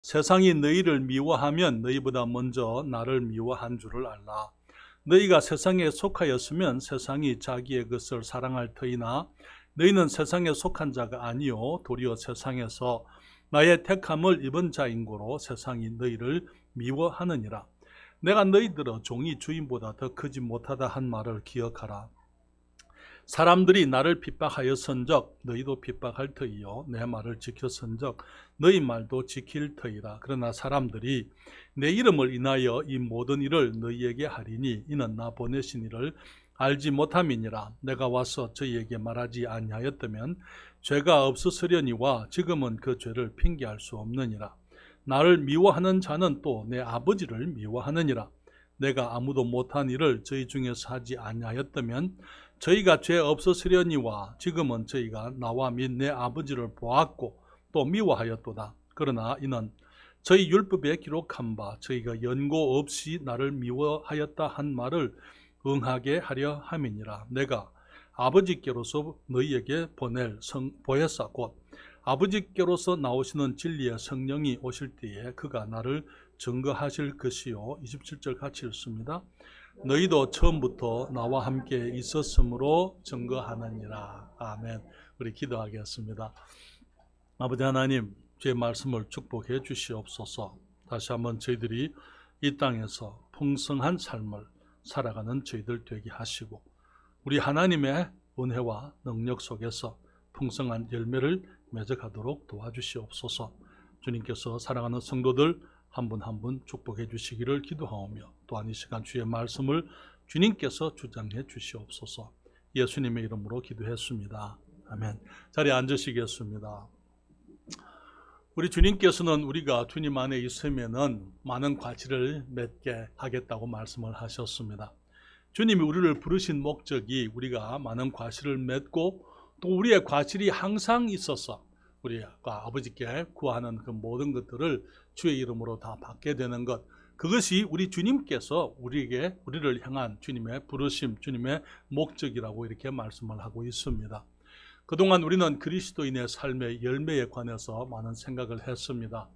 세상이 너희를 미워하면 너희보다 먼저 나를 미워한 줄을 알라. 너희가 세상에 속하였으면 세상이 자기의 것을 사랑할 터이나 너희는 세상에 속한 자가 아니요 도리어 세상에서 나의 택함을 입은 자인 고로 세상이 너희를 미워하느니라. 내가 너희들어 종이 주인보다 더 크지 못하다 한 말을 기억하라. 사람들이 나를 핍박하였은적 너희도 핍박할 터이요 내 말을 지켰은적 너희 말도 지킬 터이라. 그러나 사람들이 내 이름을 인하여 이 모든 일을 너희에게 하리니 이는 나 보내신 이를 알지 못함이니라. 내가 와서 저희에게 말하지 아니하였다면 죄가 없으려니와 지금은 그 죄를 핑계할 수 없느니라. 나를 미워하는 자는 또 내 아버지를 미워하느니라. 내가 아무도 못한 일을 저희 중에서 하지 아니하였다면 저희가 죄 없으려니와 지금은 저희가 나와 및 내 아버지를 보았고 또 미워하였도다. 그러나 이는 저희 율법에 기록한 바 저희가 연고 없이 나를 미워하였다 한 말을 응하게 하려 함이니라. 내가 아버지께로서 너희에게 보낼 보혜사 곧 아버지께로서 나오시는 진리의 성령이 오실 때에 그가 나를 증거하실 것이요. 27절 같이 읽습니다. 너희도 처음부터 나와 함께 있었으므로 증거하느니라. 아멘. 우리 기도하겠습니다. 아버지 하나님, 주의 말씀을 축복해 주시옵소서. 다시 한번 저희들이 이 땅에서 풍성한 삶을 살아가는 저희들 되게 하시고 우리 하나님의 은혜와 능력 속에서 풍성한 열매를 맺어가도록 도와주시옵소서. 주님께서 사랑하는 성도들 한 분 한 분 축복해 주시기를 기도하오며 또한 이 시간 주의 말씀을 주님께서 주장해 주시옵소서. 예수님의 이름으로 기도했습니다. 아멘. 자리에 앉으시겠습니다. 우리 주님께서는 우리가 주님 안에 있으면은 많은 과실을 맺게 하겠다고 말씀을 하셨습니다. 주님이 우리를 부르신 목적이 우리가 많은 과실을 맺고 또 우리의 과실이 항상 있어서 우리가 아버지께 구하는 그 모든 것들을 주의 이름으로 다 받게 되는 것, 그것이 우리 주님께서 우리를 향한 주님의 부르심, 주님의 목적이라고 이렇게 말씀을 하고 있습니다. 그동안 우리는 그리스도인의 삶의 열매에 관해서 많은 생각을 했습니다.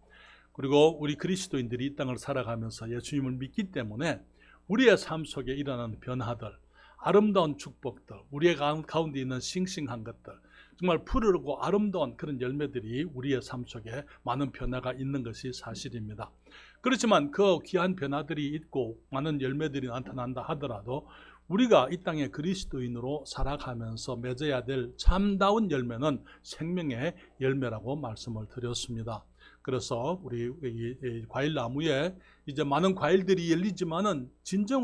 그리고 우리 그리스도인들이 이 땅을 살아가면서 예수님을 믿기 때문에 우리의 삶 속에 일어나는 변화들, 아름다운 축복들, 우리의 가운데 있는 싱싱한 것들, 정말 푸르고 아름다운 그런 열매들이 우리의 삶 속에 많은 변화가 있는 것이 사실입니다. 그렇지만 그 귀한 변화들이 있고 많은 열매들이 나타난다 하더라도 우리가 이 땅에 그리스도인으로 살아가면서 맺어야 될 참다운 열매는 생명의 열매라고 말씀을 드렸습니다. 그래서 우리 이 과일나무에 이제 많은 과일들이 열리지만은 진짜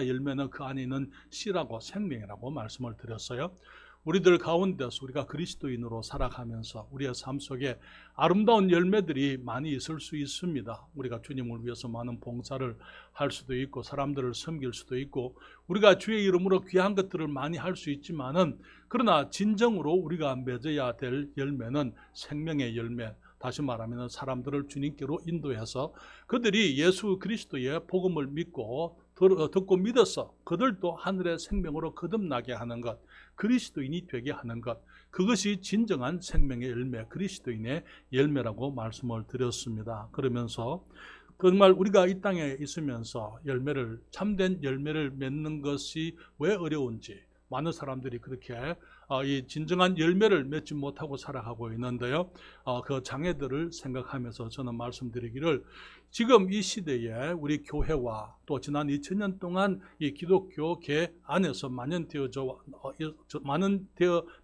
열매는 그 안에 있는 씨라고 생명이라고 말씀을 드렸어요. 우리들 가운데서 우리가 그리스도인으로 살아가면서 우리의 삶 속에 아름다운 열매들이 많이 있을 수 있습니다. 우리가 주님을 위해서 많은 봉사를 할 수도 있고 사람들을 섬길 수도 있고 우리가 주의 이름으로 귀한 것들을 많이 할 수 있지만은 그러나 진정으로 우리가 맺어야 될 열매는 생명의 열매, 다시 말하면 사람들을 주님께로 인도해서 그들이 예수 그리스도의 복음을 믿고 듣고 믿어서 그들도 하늘의 생명으로 거듭나게 하는 것, 그리스도인이 되게 하는 것, 그것이 진정한 생명의 열매, 그리스도인의 열매라고 말씀을 드렸습니다. 그러면서 정말 우리가 이 땅에 있으면서 참된 열매를 맺는 것이 왜 어려운지 많은 사람들이 그렇게 이 진정한 열매를 맺지 못하고 살아가고 있는데요. 그 장애들을 생각하면서 저는 말씀드리기를 지금 이 시대에 우리 교회와 또 지난 2000년 동안 이 기독교계 안에서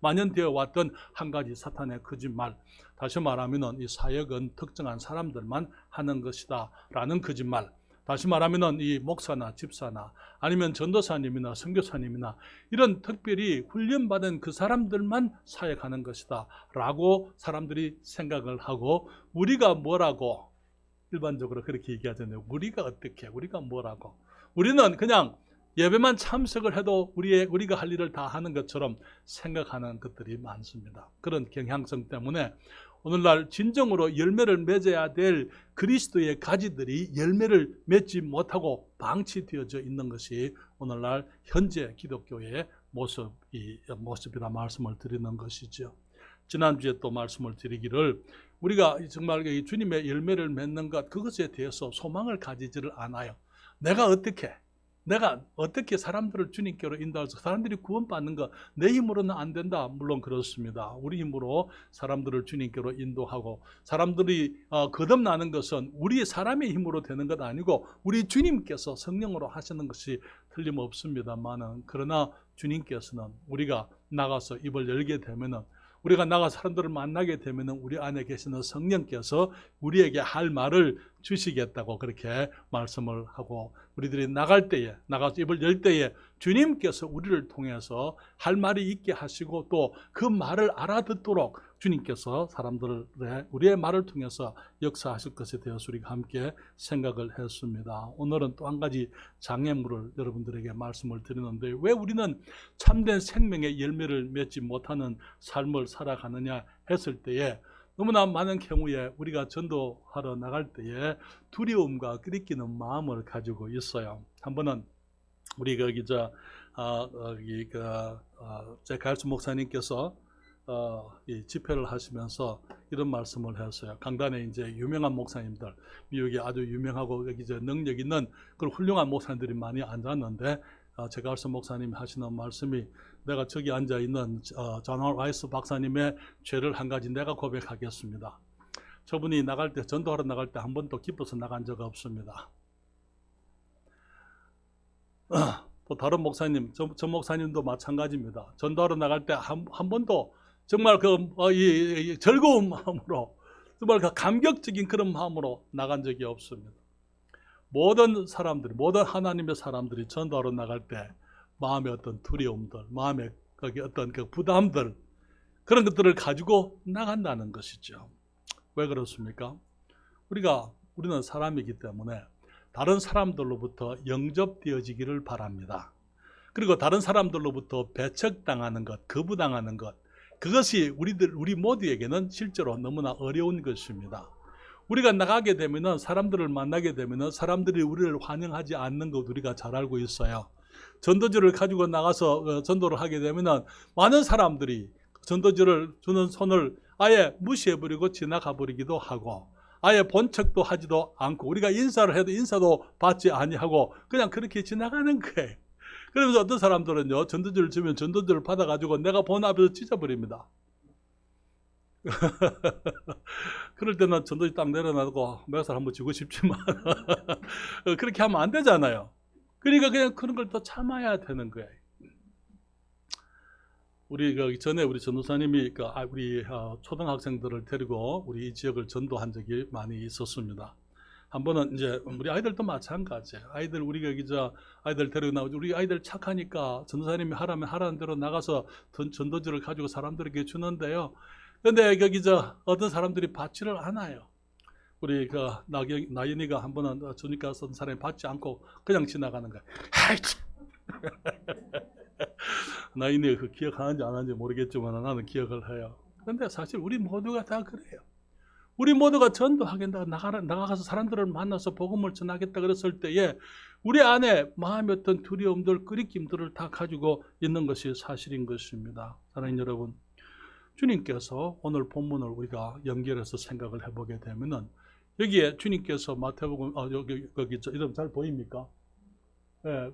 만연되어 왔던 한 가지 사탄의 거짓말, 다시 말하면 이 사역은 특정한 사람들만 하는 것이다 라는 거짓말, 다시 말하면 이 목사나 집사나 아니면 전도사님이나 선교사님이나 이런 특별히 훈련받은 그 사람들만 사역하는 것이다 라고 사람들이 생각을 하고 우리가 뭐라고 일반적으로 그렇게 얘기하잖아요. 우리가 어떻게, 우리가 뭐라고, 우리는 그냥 예배만 참석을 해도 우리가 할 일을 다 하는 것처럼 생각하는 것들이 많습니다. 그런 경향성 때문에 오늘날 진정으로 열매를 맺어야 될 그리스도의 가지들이 열매를 맺지 못하고 방치되어져 있는 것이 오늘날 현재 기독교의 모습이라 말씀을 드리는 것이죠. 지난주에 또 말씀을 드리기를 우리가 정말 이 주님의 열매를 맺는 것, 그것에 대해서 소망을 가지지를 않아요. 내가 어떻게 사람들을 주님께로 인도해서 사람들이 구원받는 것, 내 힘으로는 안 된다. 물론 그렇습니다. 우리 힘으로 사람들을 주님께로 인도하고, 사람들이 거듭나는 것은 우리 사람의 힘으로 되는 것 아니고 우리 주님께서 성령으로 하시는 것이 틀림없습니다만은, 그러나 주님께서는 우리가 나가서 입을 열게 되면은, 우리가 나가 사람들을 만나게 되면은 우리 안에 계시는 성령께서 우리에게 할 말을 주시겠다고 그렇게 말씀을 하고, 우리들이 나가서 입을 열 때에 주님께서 우리를 통해서 할 말이 있게 하시고, 또 그 말을 알아듣도록 주님께서 우리의 말을 통해서 역사하실 것에 대해서 우리가 함께 생각을 했습니다. 오늘은 또 한 가지 장애물을 여러분들에게 말씀을 드리는데, 왜 우리는 참된 생명의 열매를 맺지 못하는 삶을 살아가느냐 했을 때에, 너무나 많은 경우에 우리가 전도하러 나갈 때에 두려움과 끓이기는 마음을 가지고 있어요. 한 번은 우리 제갈수 목사님께서 이 집회를 하시면서 이런 말씀을 했어요. 강단에 이제 유명한 목사님들, 미국에 아주 유명하고 여기 능력 있는 그런 훌륭한 목사님들이 많이 앉았는데, 제갈수 목사님이 하시는 말씀이, 내가 저기 앉아 있는 존 라이스 박사님의 죄를 한 가지 내가 고백하겠습니다. 저분이 전도하러 나갈 때 한 번도 기뻐서 나간 적 없습니다. 또 다른 목사님, 저 목사님도 마찬가지입니다. 전도하러 나갈 때 한 번도 정말 즐거운 마음으로, 정말 감격적인 그런 마음으로 나간 적이 없습니다. 모든 하나님의 사람들이 전도하러 나갈 때 마음의 어떤 두려움들, 마음의 어떤 부담들, 그런 것들을 가지고 나간다는 것이죠. 왜 그렇습니까? 우리는 사람이기 때문에 다른 사람들로부터 영접되어지기를 바랍니다. 그리고 다른 사람들로부터 배척당하는 것, 거부당하는 것, 그것이 우리 모두에게는 실제로 너무나 어려운 것입니다. 우리가 나가게 되면은, 사람들을 만나게 되면은 사람들이 우리를 환영하지 않는 것 우리가 잘 알고 있어요. 전도지를 가지고 나가서 전도를 하게 되면은 많은 사람들이 전도지를 주는 손을 아예 무시해버리고 지나가 버리기도 하고, 아예 본 척도 하지도 않고, 우리가 인사를 해도 인사도 받지 아니하고 그냥 그렇게 지나가는 거예요. 그러면서 어떤 사람들은요, 전도지를 주면 전도지를 받아가지고 내가 본 앞에서 찢어버립니다. 그럴 때는 전도지 딱 내려놔두고 멱살 한번 쥐고 싶지만 그렇게 하면 안 되잖아요. 그러니까 그냥 그런 걸 또 참아야 되는 거예요. 우리 전에 우리 전도사님이 우리 초등학생들을 데리고 우리 이 지역을 전도한 적이 많이 있었습니다. 한 번은 이제 우리 아이들도 마찬가지예요. 아이들 데리고 나오죠. 우리 아이들 착하니까 전도사님이 하라는 대로 나가서 전도지를 가지고 사람들에게 주는데요. 근데 어떤 사람들이 받지를 않아요. 우리 나연이가 한 번은 주니까 어떤 사람이 받지 않고 그냥 지나가는 거예요. 나연이가 기억하는지 안 하는지 모르겠지만 나는 기억을 해요. 그런데 사실 우리 모두가 다 그래요. 우리 모두가 전도하겠다, 나가서 사람들을 만나서 복음을 전하겠다 그랬을 때에 우리 안에 마음의 어떤 두려움들, 끄리낌들을 다 가지고 있는 것이 사실인 것입니다. 사랑하는 여러분, 주님께서 오늘 본문을 우리가 연결해서 생각을 해보게 되면은, 여기에 주님께서 마태복음, 여기 이름 잘 보입니까? 예,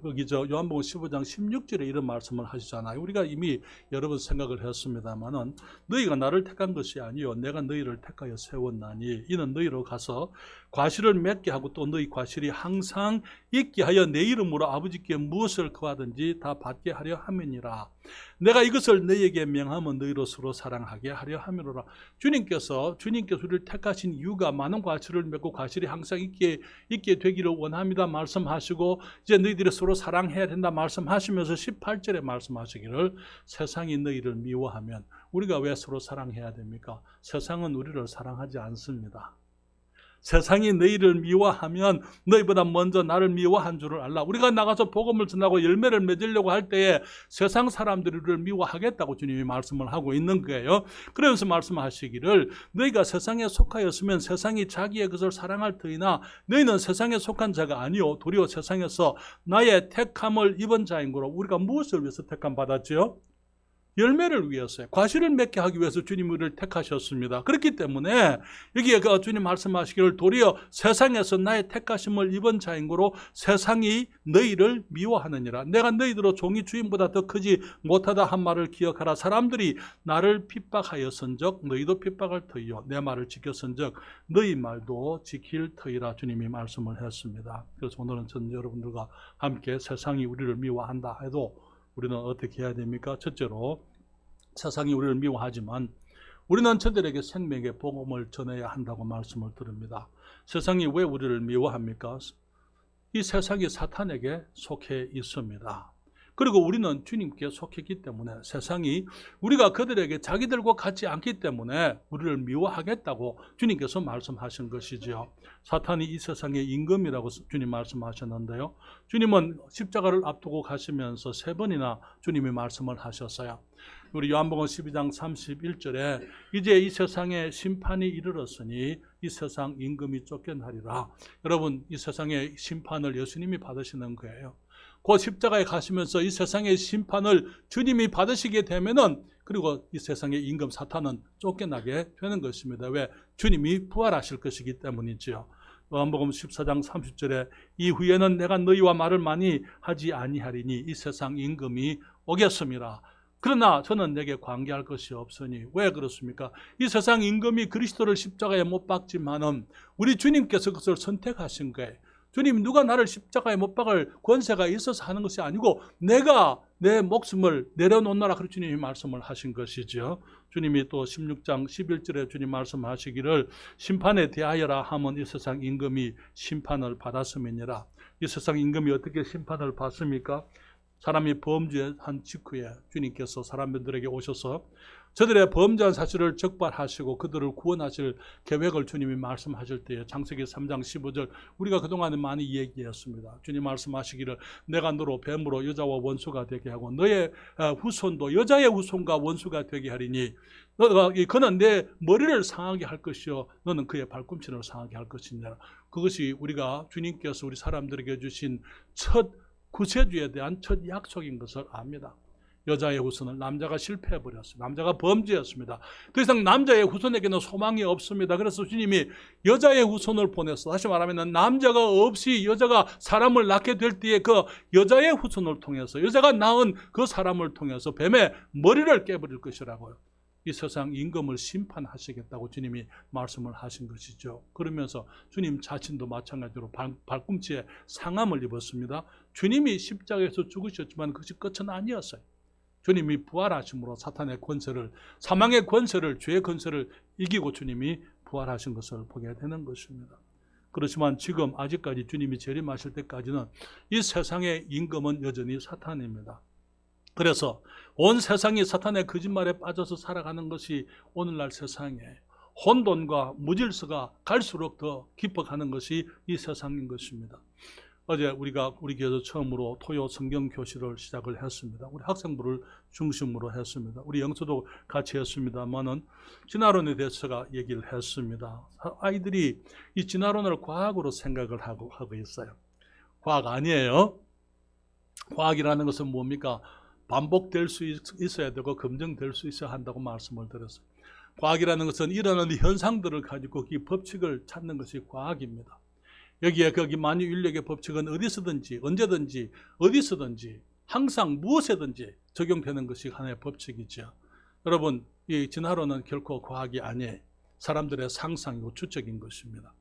요한복음 15장 16절에 이런 말씀을 하시잖아요. 우리가 이미 여러 번 생각을 했습니다만은, 너희가 나를 택한 것이 아니요 내가 너희를 택하여 세웠나니 이는 너희로 가서 과실을 맺게 하고 또 너희 과실이 항상 있게 하여 내 이름으로 아버지께 무엇을 구하든지 다 받게 하려 함이니라. 내가 이것을 너희에게 명하면 너희로 서로 사랑하게 하려 함이로라. 주님께서 우리를 택하신 이유가 많은 과실을 맺고 과실이 항상 있게 되기를 원합니다 말씀하시고, 이제 너희들이 서로 사랑해야 된다 말씀하시면서 18절에 말씀하시기를, 세상이 너희를 미워하면 우리가 왜 서로 사랑해야 됩니까? 세상은 우리를 사랑하지 않습니다. 세상이 너희를 미워하면 너희보다 먼저 나를 미워한 줄을 알라. 우리가 나가서 복음을 전하고 열매를 맺으려고 할 때에 세상 사람들이 우리를 미워하겠다고 주님이 말씀을 하고 있는 거예요. 그러면서 말씀하시기를, 너희가 세상에 속하였으면 세상이 자기의 것을 사랑할 터이나 너희는 세상에 속한 자가 아니요 도리어 세상에서 나의 택함을 입은 자인 거로. 우리가 무엇을 위해서 택함 받았지요? 열매를 위해서요. 과실을 맺게 하기 위해서 주님이 우리를 택하셨습니다. 그렇기 때문에 여기에 그 주님 말씀하시기를 도리어 세상에서 나의 택하심을 입은 자인 거로 세상이 너희를 미워하느니라. 내가 너희들로 종이 주인보다 더 크지 못하다 한 말을 기억하라. 사람들이 나를 핍박하였은즉 너희도 핍박할 터이요 내 말을 지켰은즉 너희 말도 지킬 터이라 주님이 말씀을 했습니다. 그래서 오늘은 전 여러분들과 함께 세상이 우리를 미워한다 해도 우리는 어떻게 해야 됩니까? 첫째로 세상이 우리를 미워하지만 우리는 저들에게 생명의 복음을 전해야 한다고 말씀을 드립니다. 세상이 왜 우리를 미워합니까? 이 세상이 사탄에게 속해 있습니다. 그리고 우리는 주님께 속했기 때문에 세상이 우리가 그들에게 자기들과 같지 않기 때문에 우리를 미워하겠다고 주님께서 말씀하신 것이지요. 사탄이 이 세상의 임금이라고 주님 말씀하셨는데요. 주님은 십자가를 앞두고 가시면서 3번이나 주님이 말씀을 하셨어요. 우리 요한복음 12장 31절에 이제 이 세상에 심판이 이르렀으니 이 세상 임금이 쫓겨나리라. 여러분, 이 세상의 심판을 예수님이 받으시는 거예요. 그 십자가에 가시면서 이 세상의 심판을 주님이 받으시게 되면은 그리고 이 세상의 임금 사탄은 쫓겨나게 되는 것입니다. 왜? 주님이 부활하실 것이기 때문이지요. 요한복음 14장 30절에 이후에는 내가 너희와 말을 많이 하지 아니하리니 이 세상 임금이 오겠습니다. 그러나 저는 내게 관계할 것이 없으니. 왜 그렇습니까? 이 세상 임금이 그리스도를 십자가에 못 박지만은 우리 주님께서 그것을 선택하신 거예요. 주님, 누가 나를 십자가에 못 박을 권세가 있어서 하는 것이 아니고 내가 내 목숨을 내려놓느라 그렇게 주님이 말씀을 하신 것이죠. 주님이 또 16장 11절에 주님 말씀하시기를 심판에 대하여라 하면 이 세상 임금이 심판을 받았음이니라. 이 세상 임금이 어떻게 심판을 받습니까? 사람이 범죄한 직후에 주님께서 사람들에게 오셔서 저들의 범죄한 사실을 적발하시고 그들을 구원하실 계획을 주님이 말씀하실 때에 창세기 3장 15절 우리가 그동안에 많이 얘기했습니다. 주님 말씀하시기를 내가 너로 뱀으로 여자와 원수가 되게 하고 너의 후손도 여자의 후손과 원수가 되게 하리니 그는 내 머리를 상하게 할 것이요 너는 그의 발꿈치를 상하게 할 것이니라. 그것이 우리가 주님께서 우리 사람들에게 주신 첫 구세주에 대한 첫 약속인 것을 압니다. 여자의 후손을 남자가 실패해버렸습니다. 남자가 범죄였습니다. 더 이상 남자의 후손에게는 소망이 없습니다. 그래서 주님이 여자의 후손을 보내서 다시 말하면 남자가 없이 여자가 사람을 낳게 될 때에 그 여자의 후손을 통해서 여자가 낳은 그 사람을 통해서 뱀의 머리를 깨버릴 것이라고요. 이 세상 임금을 심판하시겠다고 주님이 말씀을 하신 것이죠. 그러면서 주님 자신도 마찬가지로 발꿈치에 상함을 입었습니다. 주님이 십자가에서 죽으셨지만 그것이 끝은 아니었어요. 주님이 부활하심으로 사탄의 권세를, 사망의 권세를, 죄의 권세를 이기고 주님이 부활하신 것을 보게 되는 것입니다. 그렇지만 지금 아직까지 주님이 재림하실 때까지는 이 세상의 임금은 여전히 사탄입니다. 그래서 온 세상이 사탄의 거짓말에 빠져서 살아가는 것이 오늘날 세상에 혼돈과 무질서가 갈수록 더 깊어가는 것이 이 세상인 것입니다. 어제 우리가 우리 교회에서 처음으로 토요 성경 교실을 시작을 했습니다. 우리 학생부를 중심으로 했습니다. 우리 영수도 같이 했습니다만은 진화론에 대해서 얘기를 했습니다. 아이들이 이 진화론을 과학으로 생각을 하고 있어요. 과학 아니에요. 과학이라는 것은 뭡니까? 반복될 수 있어야 되고 검증될 수 있어야 한다고 말씀을 드렸어요. 과학이라는 것은 일어나는 현상들을 가지고 그 법칙을 찾는 것이 과학입니다. 여기에 거기 만유인력의 법칙은 어디서든지 언제든지 어디서든지 항상 무엇에든지 적용되는 것이 하나의 법칙이죠. 여러분, 이 진화론은 결코 과학이 아니에요. 사람들의 상상이고 추측인 것입니다.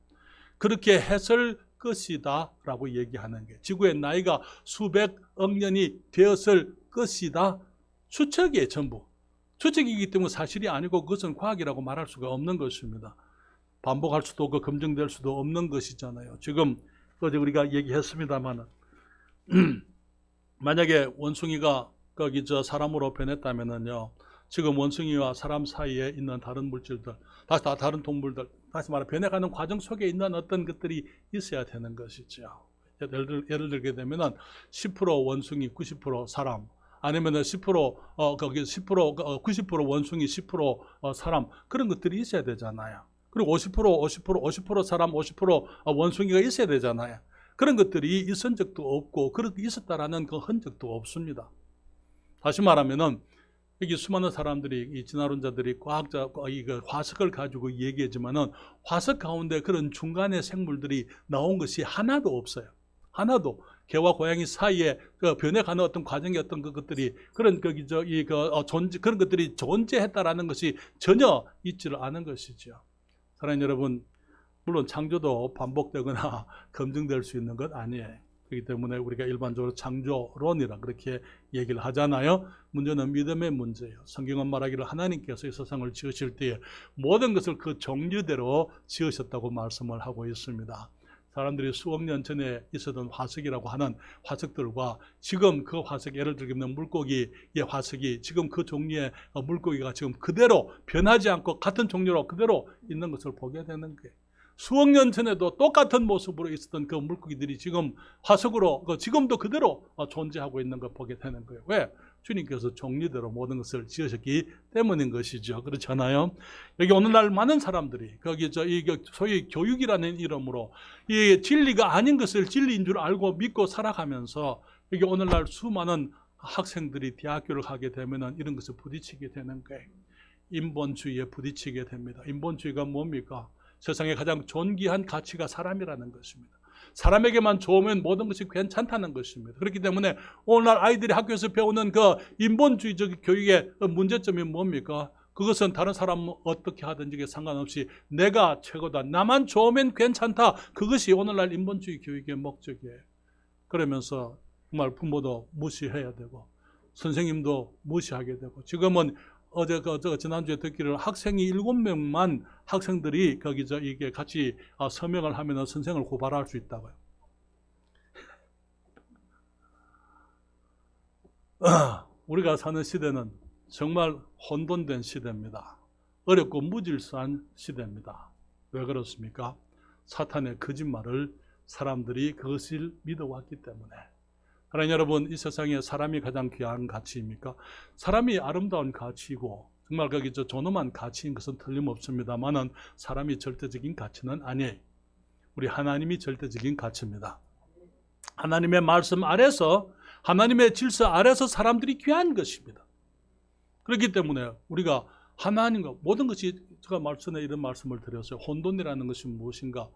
그렇게 했을 것이다 라고 얘기하는 게 지구의 나이가 수백억 년이 되었을 것이다. 추측이에요. 전부. 추측이기 때문에 사실이 아니고 그것은 과학이라고 말할 수가 없는 것입니다. 반복할 수도 없고 검증될 수도 없는 것이잖아요. 지금 어제 우리가 얘기했습니다만 만약에 원숭이가 거기 사람으로 변했다면은요, 지금 원숭이와 사람 사이에 있는 다른 물질들, 다른 동물들, 다시 말해 변해가는 과정 속에 있는 어떤 것들이 있어야 되는 것이죠. 예를 들게 되면은 10% 원숭이, 90% 사람, 아니면은 90% 원숭이, 10% 사람, 그런 것들이 있어야 되잖아요. 그리고 50% 사람, 50% 원숭이가 있어야 되잖아요. 그런 것들이 있은 적도 없고 그렇게 있었다라는 그 흔적도 없습니다. 다시 말하면은 여기 수많은 사람들이, 이 진화론자들이 과학자, 이거 화석을 가지고 얘기하지만은 화석 가운데 그런 중간의 생물들이 나온 것이 하나도 없어요. 하나도. 개와 고양이 사이에 그 변해가는 어떤 과정의 어떤 그것들이 그런 그런 것들이 존재했다라는 것이 전혀 있지를 않은 것이죠. 사랑하는 여러분, 물론 창조도 반복되거나 검증될 수 있는 것 아니에요. 그렇기 때문에 우리가 일반적으로 창조론이라 그렇게 얘기를 하잖아요. 문제는 믿음의 문제예요. 성경은 말하기를 하나님께서 이 세상을 지으실 때에 모든 것을 그 종류대로 지으셨다고 말씀을 하고 있습니다. 사람들이 수억 년 전에 있었던 화석이라고 하는 화석들과 지금 그 화석, 예를 들면 물고기의 화석이 지금 그 종류의 물고기가 지금 그대로 변하지 않고 같은 종류로 그대로 있는 것을 보게 되는 거예요. 수억 년 전에도 똑같은 모습으로 있었던 그 물고기들이 지금 화석으로 지금도 그대로 존재하고 있는 걸 보게 되는 거예요. 왜? 주님께서 종류대로 모든 것을 지으셨기 때문인 것이죠. 그렇잖아요. 여기 오늘날 많은 사람들이 거기 소위 교육이라는 이름으로 이 진리가 아닌 것을 진리인 줄 알고 믿고 살아가면서 여기 오늘날 수많은 학생들이 대학교를 가게 되면 이런 것을 부딪히게 되는 거예요. 인본주의에 부딪히게 됩니다. 인본주의가 뭡니까? 세상에 가장 존귀한 가치가 사람이라는 것입니다. 사람에게만 좋으면 모든 것이 괜찮다는 것입니다. 그렇기 때문에 오늘날 아이들이 학교에서 배우는 그 인본주의적 교육의 문제점이 뭡니까? 그것은 다른 사람 어떻게 하든지 상관없이 내가 최고다, 나만 좋으면 괜찮다. 그것이 오늘날 인본주의 교육의 목적이에요. 그러면서 정말 부모도 무시해야 되고 선생님도 무시하게 되고, 지금은 지난주에 듣기를 학생이 7명만 학생들이 이게 같이 서명을 하면 선생을 고발할 수 있다고요. 우리가 사는 시대는 정말 혼돈된 시대입니다. 어렵고 무질서한 시대입니다. 왜 그렇습니까? 사탄의 거짓말을 사람들이 그것을 믿어왔기 때문에. 하나님 여러분, 이 세상에 사람이 가장 귀한 가치입니까? 사람이 아름다운 가치이고 정말 존엄한 가치인 것은 틀림없습니다만은 사람이 절대적인 가치는 아니에요. 우리 하나님이 절대적인 가치입니다. 하나님의 말씀 아래서, 하나님의 질서 아래서 사람들이 귀한 것입니다. 그렇기 때문에 우리가 하나님과 모든 것이, 제가 말씀에 이런 말씀을 드렸어요. 혼돈이라는 것이 무엇인가?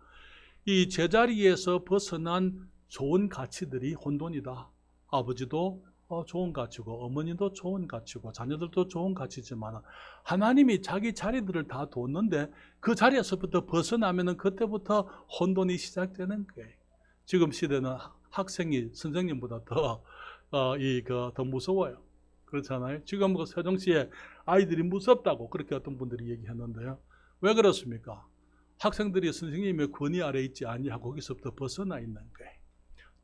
이 제자리에서 벗어난 좋은 가치들이 혼돈이다. 아버지도 좋은 가치고 어머니도 좋은 가치고 자녀들도 좋은 가치지만 하나님이 자기 자리들을 다 뒀는데 그 자리에서부터 벗어나면 그때부터 혼돈이 시작되는 거예요. 지금 시대는 학생이 선생님보다 더 무서워요. 그렇잖아요. 지금 세종시에 아이들이 무섭다고 그렇게 어떤 분들이 얘기했는데요. 왜 그렇습니까? 학생들이 선생님의 권위 아래 있지 아니하고 거기서부터 벗어나 있는 거예요.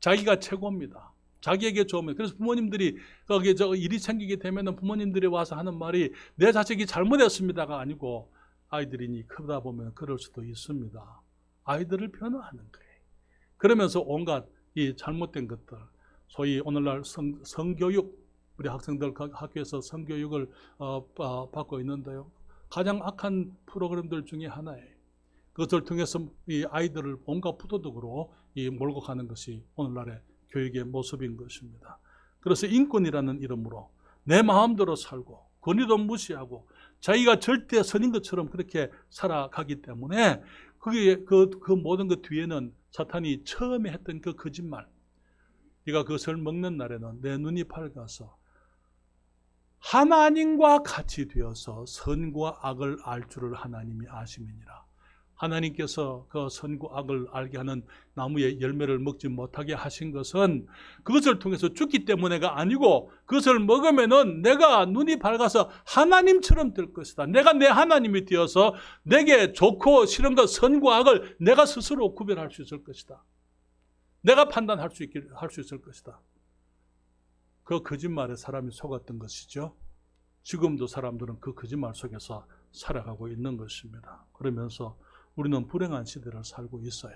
자기가 최고입니다. 자기에게 좋으면. 그래서 부모님들이 거기에 일이 생기게 되면 부모님들이 와서 하는 말이 내 자식이 잘못했습니다가 아니고 아이들이 크다 보면 그럴 수도 있습니다. 아이들을 변호하는 거예요. 그러면서 온갖 이 잘못된 것들, 소위 오늘날 성교육, 우리 학생들 학교에서 성교육을 받고 있는데요. 가장 악한 프로그램들 중에 하나예요. 그것을 통해서 이 아이들을 온갖 부도덕으로 몰고 가는 것이 오늘날의 교육의 모습인 것입니다. 그래서 인권이라는 이름으로 내 마음대로 살고 권위도 무시하고 자기가 절대 선인 것처럼 그렇게 살아가기 때문에 그게 그 모든 것 뒤에는 사탄이 처음에 했던 그 거짓말, 네가 그것을 먹는 날에는 내 눈이 밝아서 하나님과 같이 되어서 선과 악을 알 줄을 하나님이 아심이니라. 하나님께서 그 선과 악을 알게 하는 나무의 열매를 먹지 못하게 하신 것은 그것을 통해서 죽기 때문에가 아니고 그것을 먹으면은 내가 눈이 밝아서 하나님처럼 될 것이다. 내가 내 하나님이 되어서 내게 좋고 싫은 것, 선과 악을 내가 스스로 구별할 수 있을 것이다. 내가 판단할 수 있을 것이다. 그 거짓말에 사람이 속았던 것이죠. 지금도 사람들은 그 거짓말 속에서 살아가고 있는 것입니다. 그러면서 우리는 불행한 시대를 살고 있어요.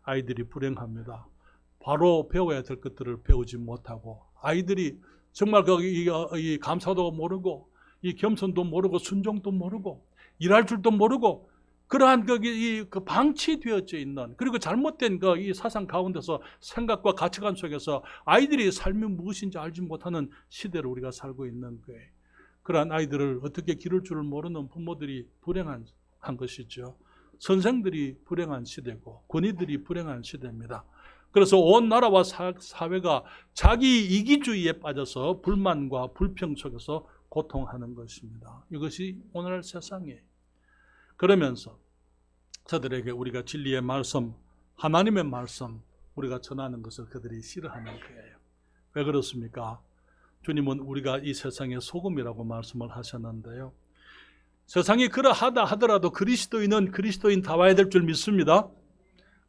아이들이 불행합니다. 바로 배워야 될 것들을 배우지 못하고 아이들이 정말 이 감사도 모르고 이 겸손도 모르고 순종도 모르고 일할 줄도 모르고 그러한 그 방치되어져 있는, 그리고 잘못된 이 사상 가운데서 생각과 가치관 속에서 아이들이 삶이 무엇인지 알지 못하는 시대를 우리가 살고 있는 거예요. 그러한 아이들을 어떻게 기를 줄을 모르는 부모들이 불행한 것이죠. 선생들이 불행한 시대고 권위들이 불행한 시대입니다. 그래서 온 나라와 사회가 자기 이기주의에 빠져서 불만과 불평 속에서 고통하는 것입니다. 이것이 오늘날 세상이에요. 그러면서 저들에게 우리가 진리의 말씀, 하나님의 말씀 우리가 전하는 것을 그들이 싫어하는 거예요. 왜 그렇습니까? 주님은 우리가 이 세상의 소금이라고 말씀을 하셨는데요. 세상이 그러하다 하더라도 그리스도인은 그리스도인 다워야 될 줄 믿습니다.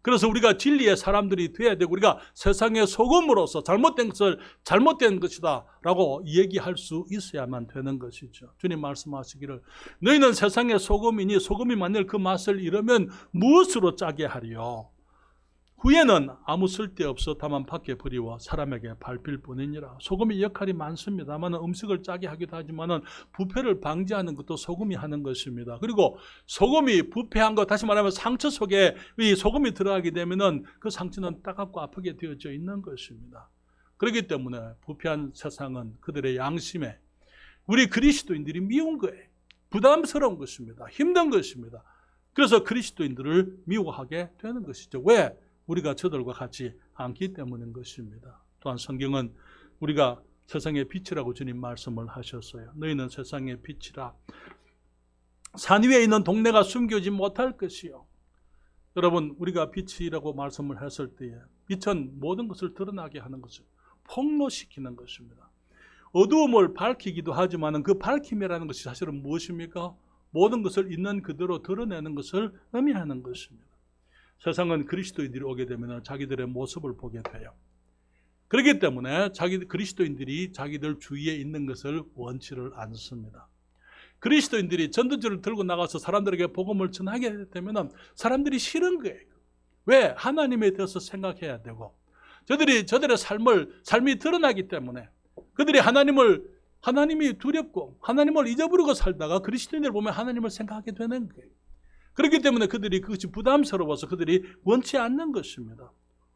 그래서 우리가 진리의 사람들이 되어야 되고 우리가 세상의 소금으로서 잘못된 것을 잘못된 것이다 라고 얘기할 수 있어야만 되는 것이죠. 주님 말씀하시기를 너희는 세상의 소금이니 소금이 만일 그 맛을 잃으면 무엇으로 짜게 하리요? 후에는 아무 쓸데없어 다만 밖에 버리워 사람에게 밟힐 뿐이니라. 소금의 역할이 많습니다만 음식을 짜게 하기도 하지만 부패를 방지하는 것도 소금이 하는 것입니다. 그리고 소금이 부패한 것, 다시 말하면 상처 속에 이 소금이 들어가게 되면 그 상처는 따갑고 아프게 되어져 있는 것입니다. 그렇기 때문에 부패한 세상은 그들의 양심에 우리 그리스도인들이 미운 거예요. 부담스러운 것입니다. 힘든 것입니다. 그래서 그리스도인들을 미워하게 되는 것이죠. 왜? 우리가 저들과 같지 않기 때문인 것입니다. 또한 성경은 우리가 세상의 빛이라고 주님 말씀을 하셨어요. 너희는 세상의 빛이라. 산 위에 있는 동네가 숨겨지 못할 것이요. 여러분, 우리가 빛이라고 말씀을 했을 때에 빛은 모든 것을 드러나게 하는 것을 폭로시키는 것입니다. 어두움을 밝히기도 하지만 그 밝힘이라는 것이 사실은 무엇입니까? 모든 것을 있는 그대로 드러내는 것을 의미하는 것입니다. 세상은 그리스도인들이 오게 되면 자기들의 모습을 보게 돼요. 그렇기 때문에 그리스도인들이 자기들 주위에 있는 것을 원치를 않습니다. 그리스도인들이 전도지를 들고 나가서 사람들에게 복음을 전하게 되면 사람들이 싫은 거예요. 왜? 하나님에 대해서 생각해야 되고 저들의 삶이 드러나기 때문에 그들이 하나님이 두렵고 하나님을 잊어버리고 살다가 그리스도인들 보면 하나님을 생각하게 되는 거예요. 그렇기 때문에 그것이 부담스러워서 그들이 원치 않는 것입니다.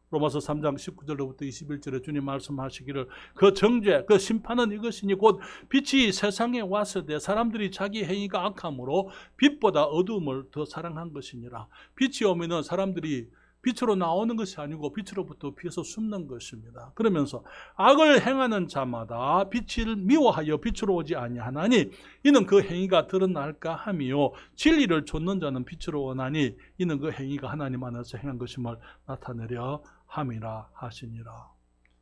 로마서 3장 19절로부터 21절에 주님 말씀하시기를 그 정죄, 그 심판은 이것이니 곧 빛이 세상에 왔을 때 사람들이 자기 행위가 악함으로 빛보다 어두움을 더 사랑한 것이니라. 빛이 오면은 사람들이 빛으로 나오는 것이 아니고 빛으로부터 피해서 숨는 것입니다. 그러면서 악을 행하는 자마다 빛을 미워하여 빛으로 오지 아니하나니 이는 그 행위가 드러날까 함이요 진리를 좇는 자는 빛으로 오나니 이는 그 행위가 하나님 안에서 행한 것임을 나타내려 함이라 하시니라.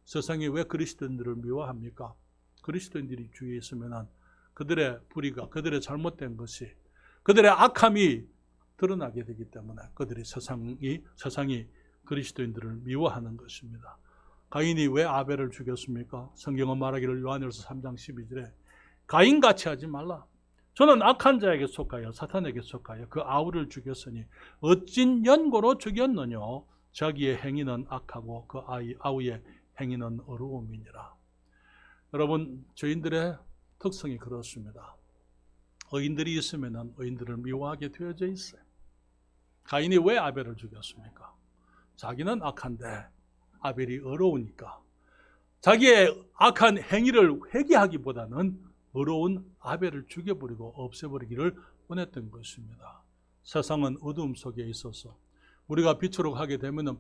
세상이 왜 그리스도인들을 미워합니까? 그리스도인들이 주위에 있으면 그들의 불의가, 그들의 잘못된 것이, 그들의 악함이 드러나게 되기 때문에 그들이 세상이 그리스도인들을 미워하는 것입니다. 가인이 왜 아벨을 죽였습니까? 성경은 말하기를 요한일서 3장 12절에 가인같이 하지 말라. 저는 악한 자에게 속하여 사탄에게 속하여 그 아우를 죽였으니 어찐 연고로 죽였느냐. 자기의 행위는 악하고 그 아우의 행위는 어루움이니라. 여러분, 저희들의 특성이 그렇습니다. 의인들이 있으면 의인들을 미워하게 되어져 있어요. 가인이 왜 아벨을 죽였습니까? 자기는 악한데 아벨이 어려우니까 자기의 악한 행위를 회개하기보다는 어려운 아벨을 죽여버리고 없애버리기를 원했던 것입니다. 세상은 어두움 속에 있어서 우리가 빛으로 가게 되면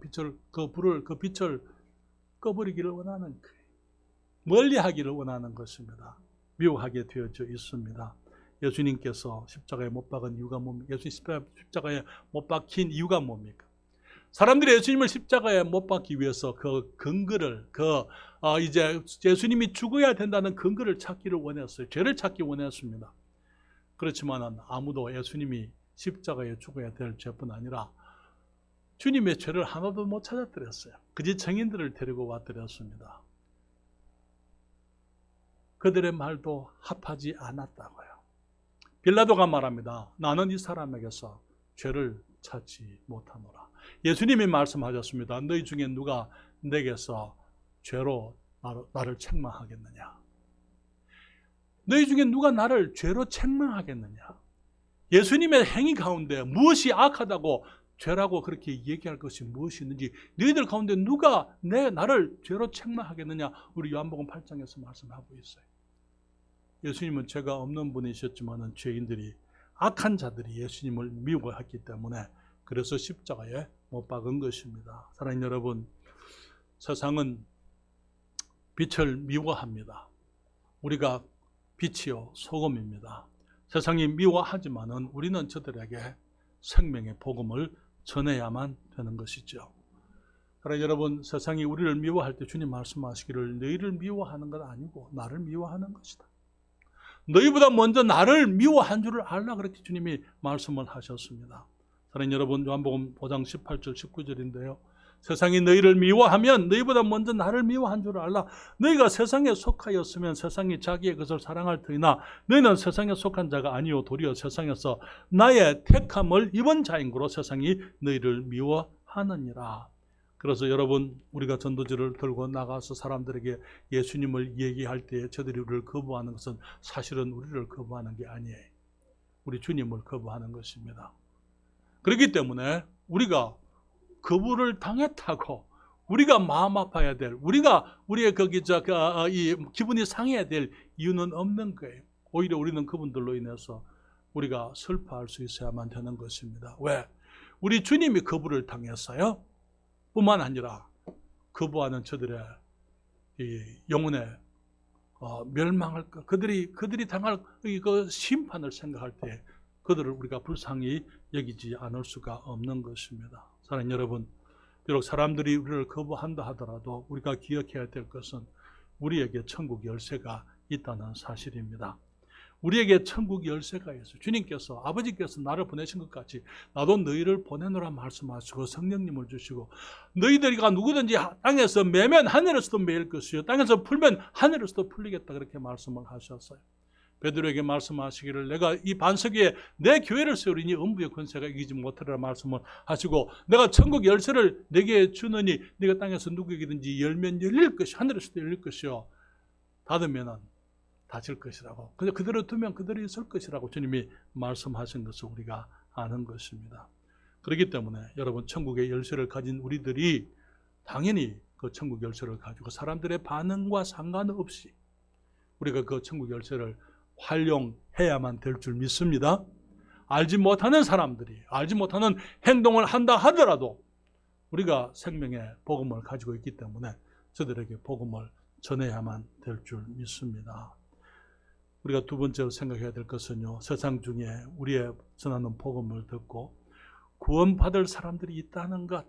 그 빛을 꺼버리기를 원하는 거예요. 멀리하기를 원하는 것입니다. 미워하게 되어져 있습니다. 예수님께서 십자가에 못 박은 이유가 뭡니까? 예수님 십자가에 못 박힌 이유가 뭡니까? 사람들이 예수님을 십자가에 못 박기 위해서 그 근거를, 이제 예수님이 죽어야 된다는 근거를 찾기를 원했어요. 죄를 찾기 원했습니다. 그렇지만 아무도 예수님이 십자가에 죽어야 될 죄뿐 아니라 주님의 죄를 하나도 못 찾아드렸어요. 그저 증인들을 데리고 와드렸습니다. 그들의 말도 합하지 않았다고요. 빌라도가 말합니다. 나는 이 사람에게서 죄를 찾지 못하노라. 예수님이 말씀하셨습니다. 너희 중에 누가 내게서 죄로 나를 책망하겠느냐? 너희 중에 누가 나를 죄로 책망하겠느냐? 예수님의 행위 가운데 무엇이 악하다고 죄라고 그렇게 얘기할 것이 무엇이 있는지 너희들 가운데 누가 나를 죄로 책망하겠느냐? 우리 요한복음 8장에서 말씀하고 있어요. 예수님은 죄가 없는 분이셨지만은 죄인들이, 악한 자들이 예수님을 미워했기 때문에 그래서 십자가에 못 박은 것입니다. 사랑하는 여러분, 세상은 빛을 미워합니다. 우리가 빛이요 소금입니다. 세상이 미워하지만은 우리는 저들에게 생명의 복음을 전해야만 되는 것이죠. 그러나 여러분, 세상이 우리를 미워할 때 주님 말씀하시기를 너희를 미워하는 건 아니고 나를 미워하는 것이다. 너희보다 먼저 나를 미워한 줄을 알라, 그렇게 주님이 말씀을 하셨습니다. 사랑하는 여러분, 요한복음 5장 18절 19절인데요. 세상이 너희를 미워하면 너희보다 먼저 나를 미워한 줄을 알라. 너희가 세상에 속하였으면 세상이 자기의 것을 사랑할 터이나 너희는 세상에 속한 자가 아니요 도리어 세상에서 나의 택함을 입은 자인 거로 세상이 너희를 미워하느니라. 그래서 여러분, 우리가 전도지를 들고 나가서 사람들에게 예수님을 얘기할 때 저들이 우리를 거부하는 것은 사실은 우리를 거부하는 게 아니에요. 우리 주님을 거부하는 것입니다. 그렇기 때문에 우리가 거부를 당했다고 우리가 마음 아파야 될, 우리의 이 기분이 상해야 될 이유는 없는 거예요. 오히려 우리는 그분들로 인해서 우리가 슬퍼할 수 있어야만 되는 것입니다. 왜? 우리 주님이 거부를 당했어요. 뿐만 아니라 거부하는 저들의 이 영혼의 멸망할 것, 그들이 당할 그 심판을 생각할 때 그들을 우리가 불쌍히 여기지 않을 수가 없는 것입니다. 사랑하는 여러분, 비록 사람들이 우리를 거부한다 하더라도 우리가 기억해야 될 것은 우리에게 천국 열쇠가 있다는 사실입니다. 우리에게 천국 열쇠가 있어요. 주님께서, 아버지께서 나를 보내신 것 같이 나도 너희를 보내노라 말씀하시고 성령님을 주시고, 너희들이가 누구든지 땅에서 매면 하늘에서도 매일 것이요 땅에서 풀면 하늘에서도 풀리겠다, 그렇게 말씀을 하셨어요. 베드로에게 말씀하시기를 내가 이 반석 위에 내 교회를 세우리니 음부의 권세가 이기지 못하리라 말씀을 하시고, 내가 천국 열쇠를 내게 주느니 네가 땅에서 누구에게든지 열면 열릴 것이 하늘에서도 열릴 것이요 닫으면 닫힐 것이라고, 그냥 그대로 두면 그대로 있을 것이라고 주님이 말씀하신 것을 우리가 아는 것입니다. 그렇기 때문에 여러분, 천국의 열쇠를 가진 우리들이 당연히 그 천국 열쇠를 가지고 사람들의 반응과 상관없이 우리가 그 천국 열쇠를 활용해야만 될 줄 믿습니다. 알지 못하는 사람들이 알지 못하는 행동을 한다 하더라도 우리가 생명의 복음을 가지고 있기 때문에 저들에게 복음을 전해야만 될 줄 믿습니다. 우리가 두 번째로 생각해야 될 것은요, 세상 중에 우리의 전하는 복음을 듣고 구원받을 사람들이 있다는 것.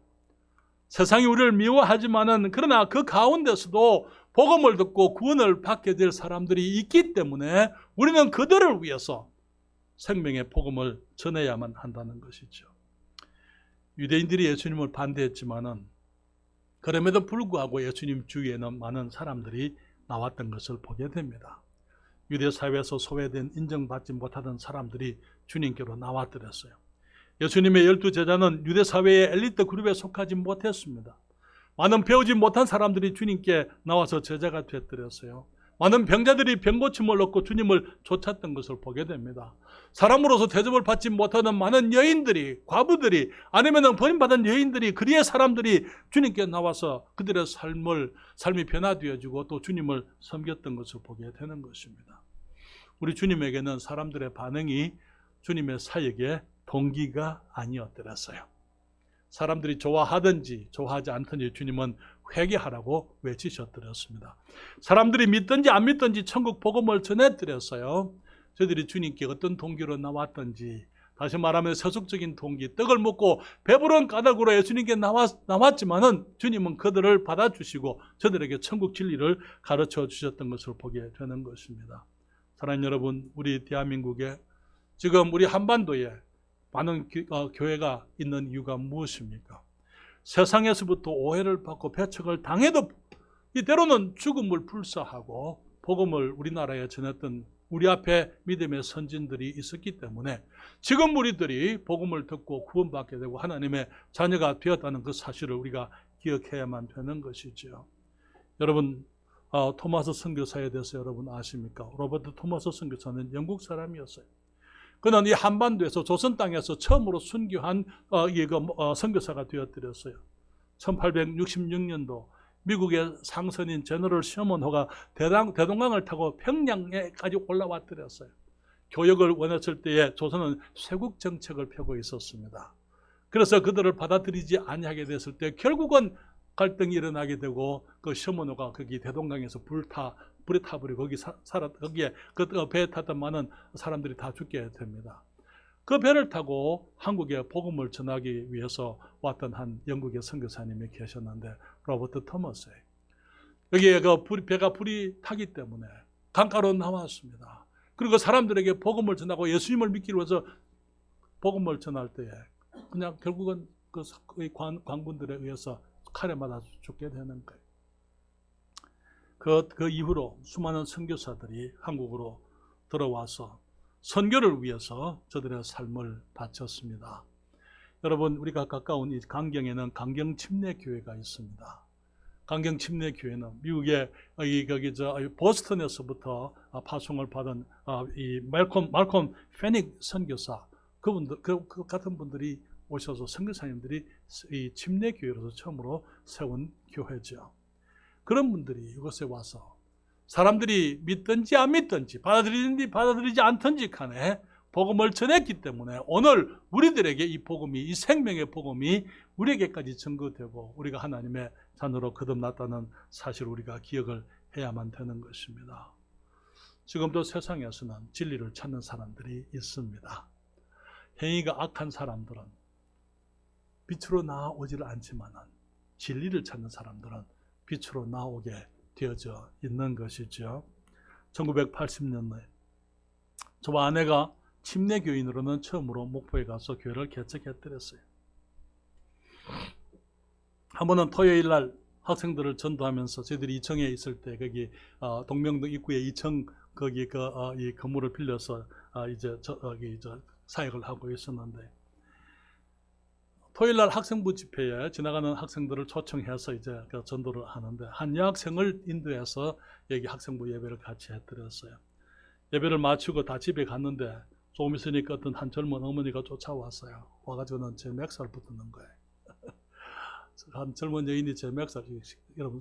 세상이 우리를 미워하지만은 그러나 그 가운데서도 복음을 듣고 구원을 받게 될 사람들이 있기 때문에 우리는 그들을 위해서 생명의 복음을 전해야만 한다는 것이죠. 유대인들이 예수님을 반대했지만은 그럼에도 불구하고 예수님 주위에는 많은 사람들이 나왔던 것을 보게 됩니다. 유대 사회에서 소외된, 인정받지 못하던 사람들이 주님께로 나왔더랬어요. 예수님의 12제자는 유대 사회의 엘리트 그룹에 속하지 못했습니다. 많은 배우지 못한 사람들이 주님께 나와서 제자가 되었더랬어요. 많은 병자들이 병고침을 얻고 주님을 쫓았던 것을 보게 됩니다. 사람으로서 대접을 받지 못하는 많은 여인들이, 과부들이, 아니면 버림받은 여인들이, 그리의 사람들이 주님께 나와서 그들의 삶이 변화되어지고 또 주님을 섬겼던 것을 보게 되는 것입니다. 우리 주님에게는 사람들의 반응이 주님의 사역의 동기가 아니었더랬어요. 사람들이 좋아하든지 좋아하지 않든지 주님은 회개하라고 외치셨더랬습니다. 사람들이 믿든지 안 믿든지 천국 복음을 전해드렸어요. 저들이 주님께 어떤 동기로 나왔든지, 다시 말하면 세속적인 동기, 떡을 먹고 배부른 까닭으로 예수님께 나왔지만은 주님은 그들을 받아주시고 저들에게 천국 진리를 가르쳐 주셨던 것을 보게 되는 것입니다. 사랑하는 여러분, 우리 대한민국에 지금 우리 한반도에 많은 교회가 있는 이유가 무엇입니까? 세상에서부터 오해를 받고 배척을 당해도 때로는 죽음을 불사하고 복음을 우리나라에 전했던 우리 앞에 믿음의 선진들이 있었기 때문에 지금 우리들이 복음을 듣고 구원받게 되고 하나님의 자녀가 되었다는 그 사실을 우리가 기억해야만 되는 것이죠. 여러분, 토마스 선교사에 대해서 여러분 아십니까? 로버트 토마스 선교사는 영국 사람이었어요. 그는 이 한반도에서 조선 땅에서 처음으로 순교한 선교사가 되어드렸어요. 1866년도 미국의 상선인 제너럴 셔먼호가 대동강을 타고 평양에까지 올라왔더랬어요. 교역을 원했을 때에 조선은 쇄국 정책을 펴고 있었습니다. 그래서 그들을 받아들이지 아니하게 됐을 때 결국은 갈등이 일어나게 되고 그 셔먼호가 거기 대동강에서 불에 타버리고 거기에 그 배에 탔던 많은 사람들이 다 죽게 됩니다. 그 배를 타고 한국에 복음을 전하기 위해서 왔던 한 영국의 선교사님이 계셨는데 로버트 토머스예요. 여기에 배가 불이 타기 때문에 강가로 나왔습니다. 그리고 사람들에게 복음을 전하고 예수님을 믿기 위해서 복음을 전할 때에 그냥 결국은 그 관군들에 의해서 칼에 맞아 죽게 되는 거예요. 그 이후로 수많은 선교사들이 한국으로 들어와서 선교를 위해서 저들의 삶을 바쳤습니다. 여러분, 우리가 가까운 이 강경에는 강경 침례교회가 있습니다. 강경 침례교회는 미국의 보스턴에서부터 파송을 받은 이 말콤 페닉 선교사 그 같은 분들이 오셔서 선교사님들이 이 침례교회로서 처음으로 세운 교회죠. 그런 분들이 이곳에 와서 사람들이 믿든지 안 믿든지 받아들이든지 받아들이지 않든지 간에 복음을 전했기 때문에 오늘 우리들에게 이 복음이, 이 생명의 복음이 우리에게까지 증거되고 우리가 하나님의 자녀로 거듭났다는 사실을 우리가 기억을 해야만 되는 것입니다. 지금도 세상에서는 진리를 찾는 사람들이 있습니다. 행위가 악한 사람들은 빛으로 나오지를 않지만 진리를 찾는 사람들은 빛으로 나오게 되어져 있는 것이죠. 1980년에 저와 아내가 침례교인으로는 처음으로 목포에 가서 교회를 개척했더랬어요. 한 번은 토요일 날 학생들을 전도하면서 저희들이 이청에 있을 때 거기 동명동 입구에 이청 거기 이 건물을 빌려서 이제 사역을 하고 있었는데 토요일 날 학생부 집회에 지나가는 학생들을 초청해서 이제 그 전도를 하는데 한 여학생을 인도해서 여기 학생부 예배를 같이 해드렸어요. 예배를 마치고 다 집에 갔는데 조금 있으니까 어떤 한 젊은 어머니가 쫓아왔어요. 와가지고는 제 맥살 붙는 거예요. 한 젊은 여인이 제 맥살, 여러분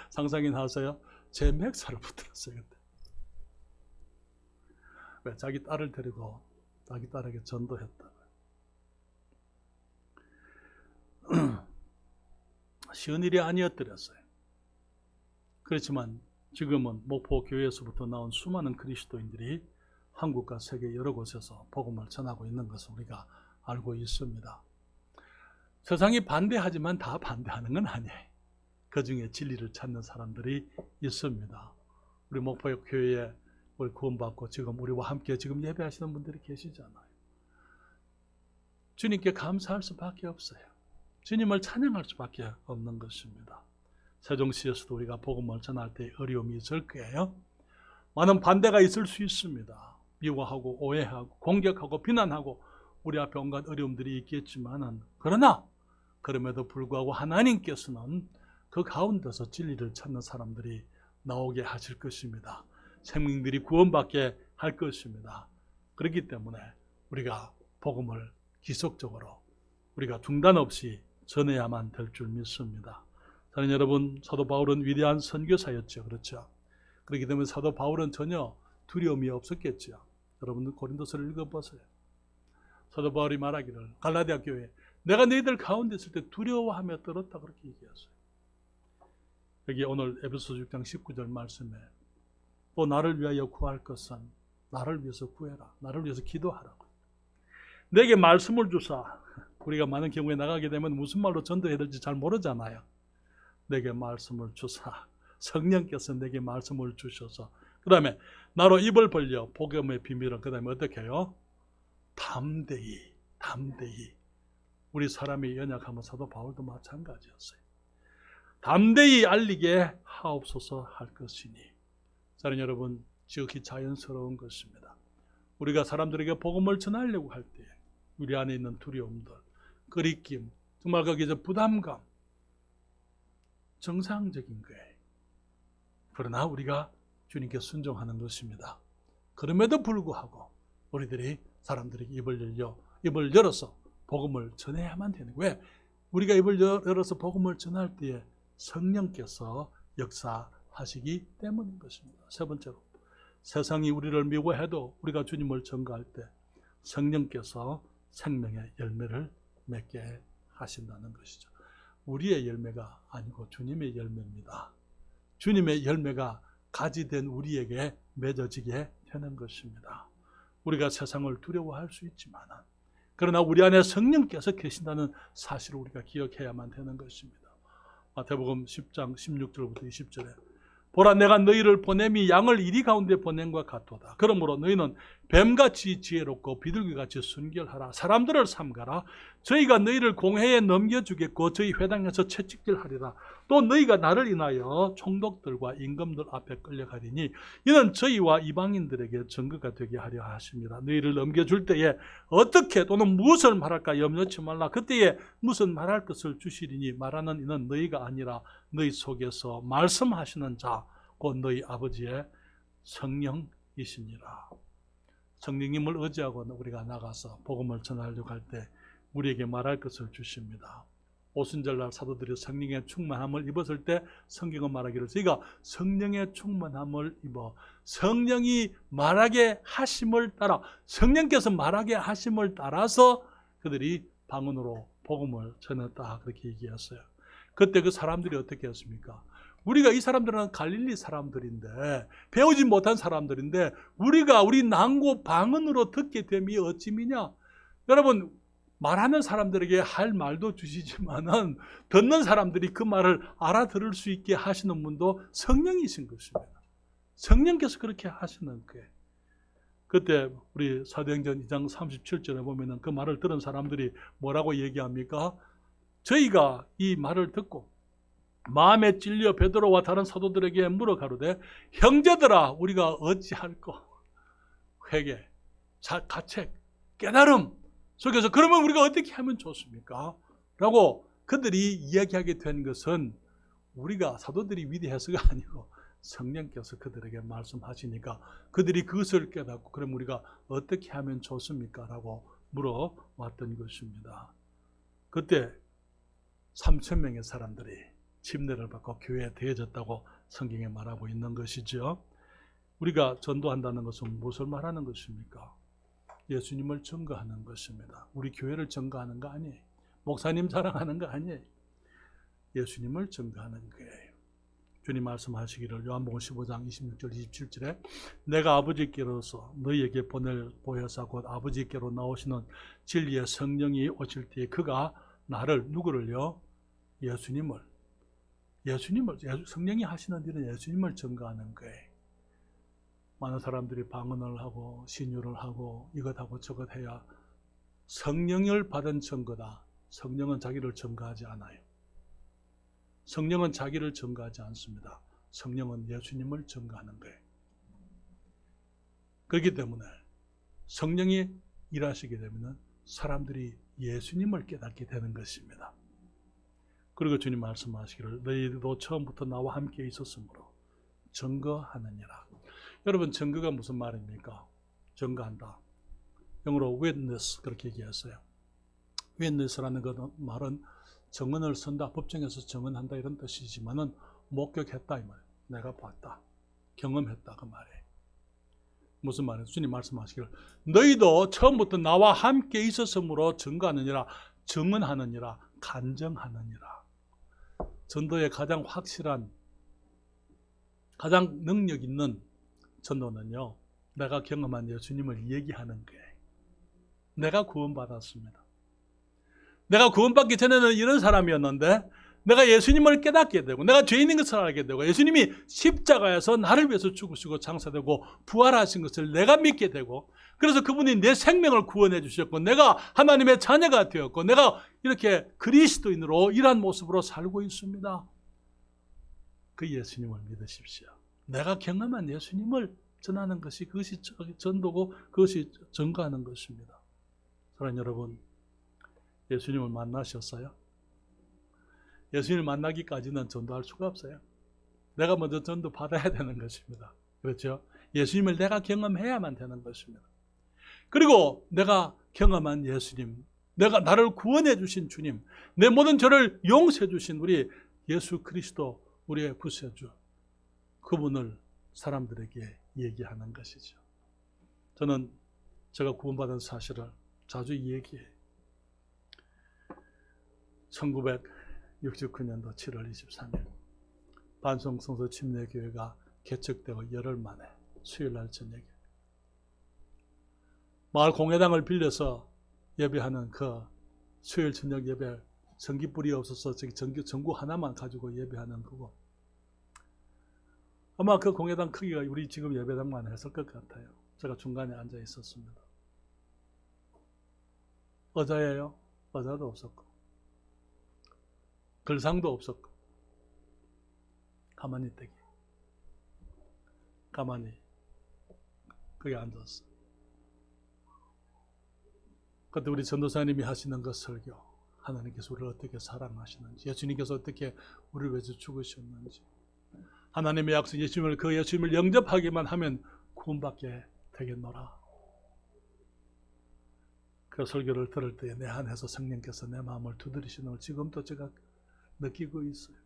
상상이나 하세요? 제 맥살을 붙들었어요. 그때. 왜? 자기 딸을 데리고 자기 딸에게 전도했다. 쉬운 일이 아니었더랬어요. 그렇지만 지금은 목포 교회에서부터 나온 수많은 그리스도인들이 한국과 세계 여러 곳에서 복음을 전하고 있는 것을 우리가 알고 있습니다. 세상이 반대하지만 다 반대하는 건 아니에요. 그 중에 진리를 찾는 사람들이 있습니다. 우리 목포 교회에 우리 구원받고 지금 우리와 함께 지금 예배하시는 분들이 계시잖아요. 주님께 감사할 수밖에 없어요. 주님을 찬양할 수밖에 없는 것입니다. 세종시에서도 우리가 복음을 전할 때 어려움이 있을 거예요. 많은 반대가 있을 수 있습니다. 미워하고 오해하고 공격하고 비난하고 우리 앞에 온갖 어려움들이 있겠지만은 그러나 그럼에도 불구하고 하나님께서는 그 가운데서 진리를 찾는 사람들이 나오게 하실 것입니다. 생명들이 구원받게 할 것입니다. 그렇기 때문에 우리가 복음을 지속적으로 우리가 중단 없이 전해야만 될 줄 믿습니다. 사랑하는 여러분, 사도 바울은 위대한 선교사였죠. 그렇죠? 그렇기 때문에 사도 바울은 전혀 두려움이 없었겠죠. 여러분들 고린도서를 읽어보세요. 사도 바울이 말하기를 갈라디아 교회에 내가 너희들 가운데 있을 때 두려워하며 떨었다 그렇게 얘기했어요. 여기 오늘 에베소서 6장 19절 말씀에 또 나를 위하여 구할 것은 나를 위해서 구해라. 나를 위해서 기도하라고. 내게 말씀을 주사. 우리가 많은 경우에 나가게 되면 무슨 말로 전도해야 될지 잘 모르잖아요. 내게 말씀을 주사. 성령께서 내게 말씀을 주셔서 그 다음에 나로 입을 벌려 복음의 비밀은 그 다음에 어떻게 해요? 담대히 우리 사람이 연약하면 사도 바울도 마찬가지였어요. 담대히 알리게 하옵소서 할 것이니. 사랑하는 여러분, 지극히 자연스러운 것입니다. 우리가 사람들에게 복음을 전하려고 할 때 우리 안에 있는 두려움들, 꺼리낌, 정말 거기서 부담감, 정상적인 거예요. 그러나 우리가 주님께 순종하는 것입니다. 그럼에도 불구하고 우리들이 사람들에게 입을 열어서 복음을 전해야만 되는 거예요. 왜? 우리가 입을 열어서 복음을 전할 때에 성령께서 역사하시기 때문인 것입니다. 세 번째로, 세상이 우리를 미워해도 우리가 주님을 전가할 때 성령께서 생명의 열매를 맺게 하신다는 것이죠. 우리의 열매가 아니고 주님의 열매입니다. 주님의 열매가 가지된 우리에게 맺어지게 되는 것입니다. 우리가 세상을 두려워할 수 있지만 그러나 우리 안에 성령께서 계신다는 사실을 우리가 기억해야만 되는 것입니다. 마태복음 10장 16절부터 20절에 보라, 내가 너희를 보냄이 양을 이리 가운데 보냄과 같도다. 그러므로 너희는 뱀같이 지혜롭고 비둘기같이 순결하라. 사람들을 삼가라. 저희가 너희를 공회에 넘겨주겠고 저희 회당에서 채찍질하리라. 또 너희가 나를 인하여 총독들과 임금들 앞에 끌려가리니 이는 저희와 이방인들에게 증거가 되게 하려 하십니다. 너희를 넘겨줄 때에 어떻게 또는 무엇을 말할까 염려치 말라. 그때에 무슨 말할 것을 주시리니 말하는 이는 너희가 아니라 너희 속에서 말씀하시는 자 곧 너희 아버지의 성령이시니라. 성령님을 의지하고 우리가 나가서 복음을 전하려고 할 때 우리에게 말할 것을 주십니다. 오순절날 사도들이 성령의 충만함을 입었을 때 성경은 말하기를 저희가 성령의 충만함을 입어 성령이 말하게 하심을 따라, 성령께서 말하게 하심을 따라서 그들이 방언으로 복음을 전했다, 그렇게 얘기했어요. 그때 그 사람들이 어떻게 했습니까? 우리가 이 사람들은 갈릴리 사람들인데, 배우지 못한 사람들인데 우리 난고 방언으로 듣게 됨이 어찌미냐. 여러분, 말하는 사람들에게 할 말도 주시지만은 듣는 사람들이 그 말을 알아들을 수 있게 하시는 분도 성령이신 것입니다. 성령께서 그렇게 하시는 거예요. 그때 우리 사도행전 2장 37절에 보면은 그 말을 들은 사람들이 뭐라고 얘기합니까? 저희가 이 말을 듣고 마음에 찔려 베드로와 다른 사도들에게 물어 가로되 형제들아 우리가 어찌할꼬? 회개, 가책, 깨달음 속에서 그러면 우리가 어떻게 하면 좋습니까? 라고 그들이 이야기하게 된 것은 우리가 사도들이 위대해서가 아니고 성령께서 그들에게 말씀하시니까 그들이 그것을 깨닫고 그럼 우리가 어떻게 하면 좋습니까? 라고 물어왔던 것입니다. 그때 3,000명의 사람들이 침례를 받고 교회에 대해졌다고 성경에 말하고 있는 것이죠. 우리가 전도한다는 것은 무엇을 말하는 것입니까? 예수님을 증거하는 것입니다. 우리 교회를 증거하는 거 아니에요. 목사님 자랑하는 거 아니에요. 예수님을 증거하는 거예요. 주님 말씀하시기를 요한복음 15장 26절 27절에 내가 아버지께로서 너희에게 보낼 보혜사 곧 아버지께로 나오시는 진리의 성령이 오실 때에 그가 나를 누구를요? 성령이 하시는 일은 예수님을 증거하는 거예요. 많은 사람들이 방언을 하고 신유를 하고 이것하고 저것 해야 성령을 받은 증거다. 성령은 자기를 증거하지 않아요. 성령은 자기를 증거하지 않습니다. 성령은 예수님을 증거하는 거예요. 그렇기 때문에 성령이 일하시게 되면 사람들이 예수님을 깨닫게 되는 것입니다. 그리고 주님 말씀하시기를 너희도 처음부터 나와 함께 있었으므로 증거하느니라. 여러분, 증거가 무슨 말입니까? 증거한다. 영어로 witness 그렇게 얘기했어요. witness라는 그 말은 증언을 쓴다, 법정에서 증언한다 이런 뜻이지만은 목격했다 이 말이에요. 내가 봤다, 경험했다 그 말이에요. 무슨 말이에요? 주님 말씀하시기를 너희도 처음부터 나와 함께 있었으므로 증거하느니라, 증언하느니라, 간증하느니라. 전도의 가장 확실한, 가장 능력 있는 전도는요, 내가 경험한 예수님을 얘기하는 거예요. 내가 구원받았습니다. 내가 구원받기 전에는 이런 사람이었는데 내가 예수님을 깨닫게 되고 내가 죄인인 것을 알게 되고 예수님이 십자가에서 나를 위해서 죽으시고 장사되고 부활하신 것을 내가 믿게 되고 그래서 그분이 내 생명을 구원해 주셨고 내가 하나님의 자녀가 되었고 내가 이렇게 그리스도인으로 이러한 모습으로 살고 있습니다. 그 예수님을 믿으십시오. 내가 경험한 예수님을 전하는 것이 그것이 전도고 그것이 증거하는 것입니다. 사랑하는 여러분, 예수님을 만나셨어요? 예수님을 만나기까지는 전도할 수가 없어요. 내가 먼저 전도 받아야 되는 것입니다. 그렇죠? 예수님을 내가 경험해야만 되는 것입니다. 그리고 내가 경험한 예수님, 나를 구원해 주신 주님, 내 모든 죄를 용서해 주신 우리 예수 그리스도 우리의 구세주, 그분을 사람들에게 얘기하는 것이죠. 저는 제가 구원받은 사실을 자주 얘기해요. 1969년도 7월 23일 반송성서 침례교회가 개척되고 열흘 만에 수요일날 저녁에 마을 공회당을 빌려서 예배하는 그 수요일 저녁 예배, 전기불이 없어서 전구 하나만 가지고 예배하는 그거, 아마 그 공회당 크기가 우리 지금 예배당만 했을 것 같아요. 제가 중간에 앉아 있었습니다. 의자예요? 의자도 없었고 글상도 없었고 가만히 있대기, 가만히 거기 앉았어. 그때 우리 전도사님이 하시는 그 설교, 하나님께서 우리를 어떻게 사랑하시는지, 예수님께서 어떻게 우리를 위해서 죽으셨는지, 하나님의 약속, 예수님을 영접하기만 하면 구원받게 되겠노라. 그 설교를 들을 때 내 안에서 성령께서 내 마음을 두드리시는 걸 지금도 제가 느끼고 있어요.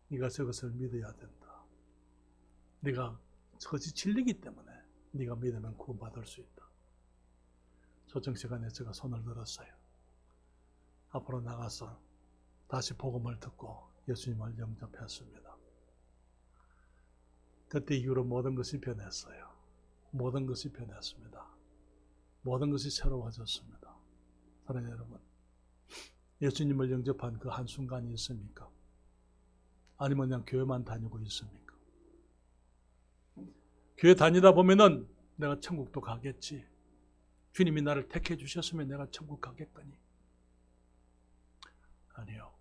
네가 저것을 믿어야 된다. 네가 저것이 진리이기 때문에 네가 믿으면 구원받을 수 있다. 초청 시간에 제가 손을 들었어요. 앞으로 나가서 다시 복음을 듣고 예수님을 영접했습니다. 그때 이후로 모든 것이 변했어요. 모든 것이 변했습니다. 모든 것이 새로워졌습니다. 사랑하는 여러분, 예수님을 영접한 그 한순간이 있습니까? 아니면 그냥 교회만 다니고 있습니까? 교회 다니다 보면은 내가 천국도 가겠지, 주님이 나를 택해 주셨으면 내가 천국 가겠거니. 아니요.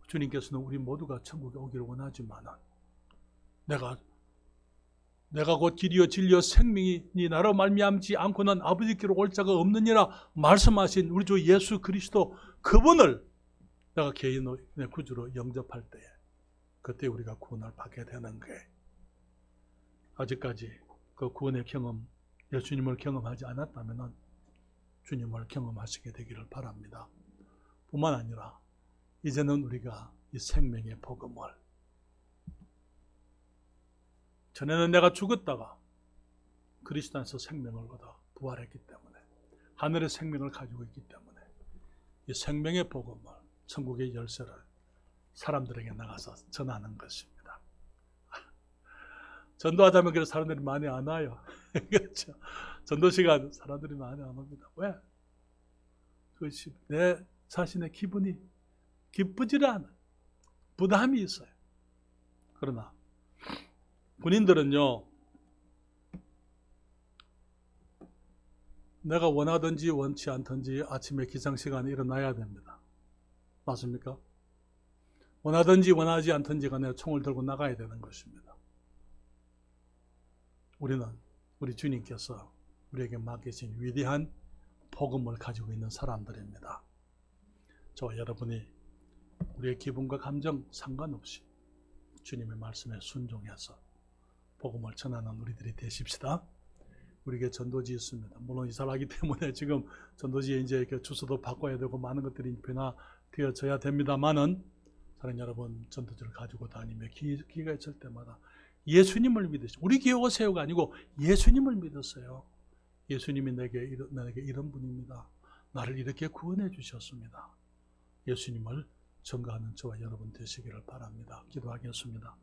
주님께서는 우리 모두가 천국에 오기를 원하지만은 내가 곧 길이요 진리요 생명이니 나로 말미암지 않고는 아버지께로 올 자가 없느니라 말씀하신 우리 주 예수 그리스도, 그분을 내가 개인의 구주로 영접할 때에 그때 우리가 구원을 받게 되는 거예요. 아직까지 그 구원의 경험, 예수님을 경험하지 않았다면 주님을 경험하시게 되기를 바랍니다. 뿐만 아니라 이제는 우리가 이 생명의 복음을, 전에는 내가 죽었다가 그리스도 안에서 생명을 얻어 부활했기 때문에, 하늘의 생명을 가지고 있기 때문에 이 생명의 복음을, 천국의 열쇠를 사람들에게 나가서 전하는 것입니다. 전도하자면 그래서 사람들이 많이 안 와요. 그렇죠? 전도 시간 사람들이 많이 안 옵니다. 왜? 그것이 내 자신의 기분이 기쁘지를 않아요. 부담이 있어요. 그러나 군인들은요, 내가 원하든지 원치 않든지 아침에 기상시간에 일어나야 됩니다. 맞습니까? 원하든지 원하지 않든지 간에 총을 들고 나가야 되는 것입니다. 우리는 우리 주님께서 우리에게 맡기신 위대한 복음을 가지고 있는 사람들입니다. 저와 여러분이 우리의 기분과 감정 상관없이 주님의 말씀에 순종해서 복음을 전하는 우리들이 되십시다. 우리에게 전도지 있습니다. 물론 이사하기 때문에 지금 전도지에 이제 이렇게 주소도 바꿔야 되고 많은 것들이 변화되어져야 됩니다만은, 사랑하는 여러분, 전도지를 가지고 다니며 기회가 있을 때마다 예수님을 믿으시고, 우리 교회 오세요가 아니고 예수님을 믿으세요. 예수님이 내게 이런 분입니다. 나를 이렇게 구원해 주셨습니다. 예수님을 전가하는 저와 여러분 되시기를 바랍니다. 기도하겠습니다.